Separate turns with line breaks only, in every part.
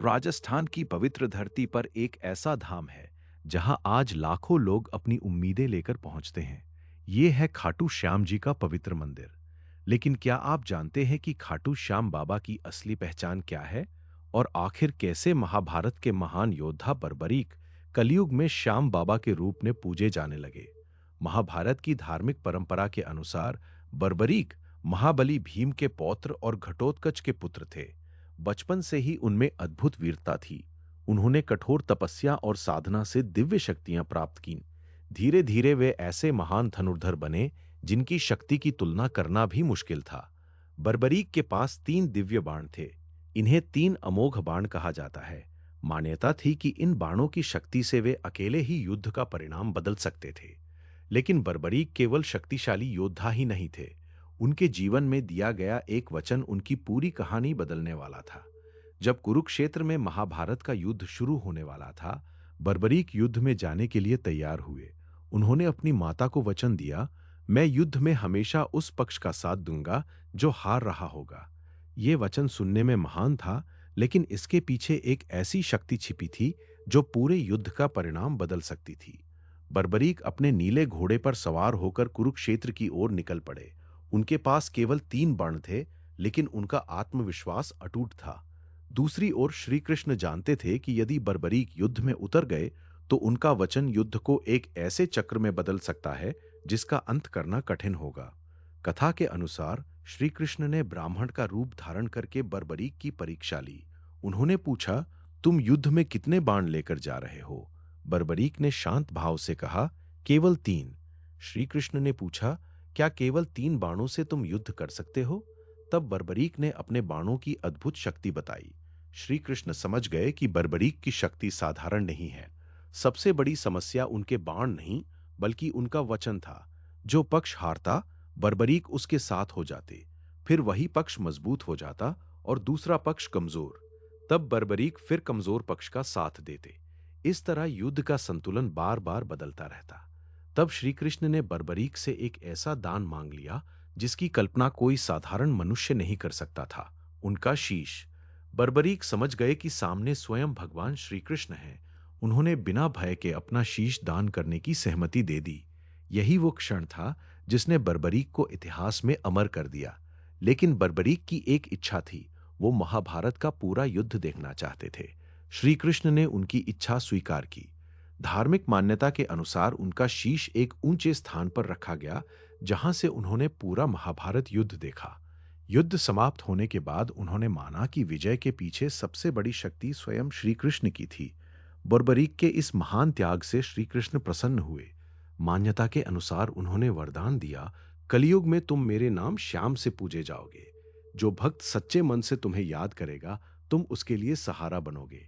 राजस्थान की पवित्र धरती पर एक ऐसा धाम है जहां आज लाखों लोग अपनी उम्मीदें लेकर पहुंचते हैं। ये है खाटू श्याम जी का पवित्र मंदिर। लेकिन क्या आप जानते हैं कि खाटू श्याम बाबा की असली पहचान क्या है और आखिर कैसे महाभारत के महान योद्धा बर्बरीक कलयुग में श्याम बाबा के रूप में पूजे जाने लगे? महाभारत की धार्मिक परंपरा के अनुसार बर्बरीक महाबली भीम के पौत्र और घटोत्कच के पुत्र थे। बचपन से ही उनमें अद्भुत वीरता थी। उन्होंने कठोर तपस्या और साधना से दिव्य शक्तियां प्राप्त कीं। धीरे धीरे वे ऐसे महान धनुर्धर बने जिनकी शक्ति की तुलना करना भी मुश्किल था। बर्बरीक के पास 3 दिव्य बाण थे। इन्हें 3 अमोघ बाण कहा जाता है। मान्यता थी कि इन बाणों की शक्ति से वे अकेले ही युद्ध का परिणाम बदल सकते थे। लेकिन बर्बरीक केवल शक्तिशाली योद्धा ही नहीं थे। उनके जीवन में दिया गया एक वचन उनकी पूरी कहानी बदलने वाला था। जब कुरुक्षेत्र में महाभारत का युद्ध शुरू होने वाला था, बर्बरीक युद्ध में जाने के लिए तैयार हुए। उन्होंने अपनी माता को वचन दिया, मैं युद्ध में हमेशा उस पक्ष का साथ दूंगा जो हार रहा होगा। ये वचन सुनने में महान था, लेकिन इसके पीछे एक ऐसी शक्ति छिपी थी जो पूरे युद्ध का परिणाम बदल सकती थी। बर्बरीक अपने नीले घोड़े पर सवार होकर कुरुक्षेत्र की ओर निकल पड़े। उनके पास केवल 3 बाण थे, लेकिन उनका आत्मविश्वास अटूट था। दूसरी ओर श्री कृष्ण जानते थे कि यदि बर्बरीक युद्ध में उतर गए तो उनका वचन युद्ध को एक ऐसे चक्र में बदल सकता है जिसका अंत करना कठिन होगा। कथा के अनुसार श्री कृष्ण ने ब्राह्मण का रूप धारण करके बर्बरीक की परीक्षा ली। उन्होंने पूछा, तुम युद्ध में कितने बाण लेकर जा रहे हो? बर्बरीक ने शांत भाव से कहा, केवल 3। श्री कृष्ण ने पूछा, क्या केवल 3 बाणों से तुम युद्ध कर सकते हो? तब बर्बरीक ने अपने बाणों की अद्भुत शक्ति बताई। श्री कृष्ण समझ गए कि बर्बरीक की शक्ति साधारण नहीं है। सबसे बड़ी समस्या उनके बाण नहीं, बल्कि उनका वचन था। जो पक्ष हारता, बर्बरीक उसके साथ हो जाते। फिर वही पक्ष मजबूत हो जाता और दूसरा पक्ष कमजोर। तब बर्बरीक फिर कमजोर पक्ष का साथ देते। इस तरह युद्ध का संतुलन बार बार बदलता रहता। तब श्री कृष्ण ने बर्बरीक से एक ऐसा दान मांग लिया जिसकी कल्पना कोई साधारण मनुष्य नहीं कर सकता था, उनका शीश। बर्बरीक समझ गए कि सामने स्वयं भगवान श्री कृष्ण हैं। उन्होंने बिना भय के अपना शीश दान करने की सहमति दे दी। यही वो क्षण था जिसने बर्बरीक को इतिहास में अमर कर दिया। लेकिन बर्बरीक की एक इच्छा थी, वो महाभारत का पूरा युद्ध देखना चाहते थे। श्री कृष्ण ने उनकी इच्छा स्वीकार की। धार्मिक मान्यता के अनुसार उनका शीश एक ऊंचे स्थान पर रखा गया, जहां से उन्होंने पूरा महाभारत युद्ध देखा। युद्ध समाप्त होने के बाद उन्होंने माना कि विजय के पीछे सबसे बड़ी शक्ति स्वयं श्री कृष्ण की थी। बर्बरीक के इस महान त्याग से श्री कृष्ण प्रसन्न हुए। मान्यता के अनुसार उन्होंने वरदान दिया, कलयुग में तुम मेरे नाम श्याम से पूजे जाओगे। जो भक्त सच्चे मन से तुम्हें याद करेगा, तुम उसके लिए सहारा बनोगे।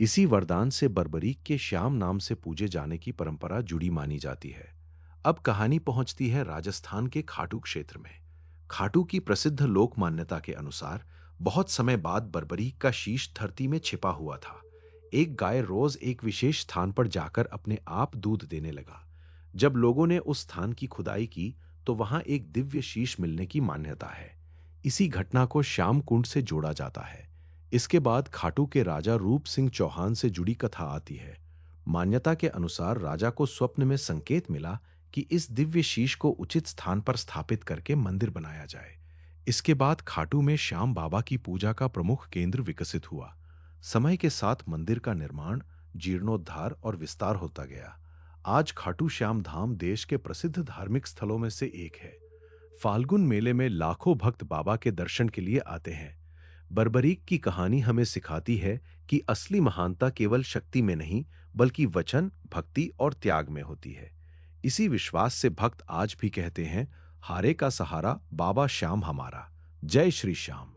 इसी वरदान से बर्बरीक के श्याम नाम से पूजे जाने की परंपरा जुड़ी मानी जाती है। अब कहानी पहुंचती है राजस्थान के खाटू क्षेत्र में। खाटू की प्रसिद्ध लोक मान्यता के अनुसार बहुत समय बाद बर्बरीक का शीश धरती में छिपा हुआ था। एक गाय रोज एक विशेष स्थान पर जाकर अपने आप दूध देने लगा। जब लोगों ने उस स्थान की खुदाई की तो वहां एक दिव्य शीश मिलने की मान्यता है। इसी घटना को श्याम कुंड से जोड़ा जाता है। इसके बाद खाटू के राजा रूप सिंह चौहान से जुड़ी कथा आती है। मान्यता के अनुसार राजा को स्वप्न में संकेत मिला कि इस दिव्य शीश को उचित स्थान पर स्थापित करके मंदिर बनाया जाए। इसके बाद खाटू में श्याम बाबा की पूजा का प्रमुख केंद्र विकसित हुआ। समय के साथ मंदिर का निर्माण, जीर्णोद्धार और विस्तार होता गया। आज खाटू श्याम धाम देश के प्रसिद्ध धार्मिक स्थलों में से एक है। फाल्गुन मेले में लाखों भक्त बाबा के दर्शन के लिए आते हैं। बर्बरीक की कहानी हमें सिखाती है कि असली महानता केवल शक्ति में नहीं, बल्कि वचन, भक्ति और त्याग में होती है। इसी विश्वास से भक्त आज भी कहते हैं, हारे का सहारा बाबा श्याम हमारा। जय श्री श्याम।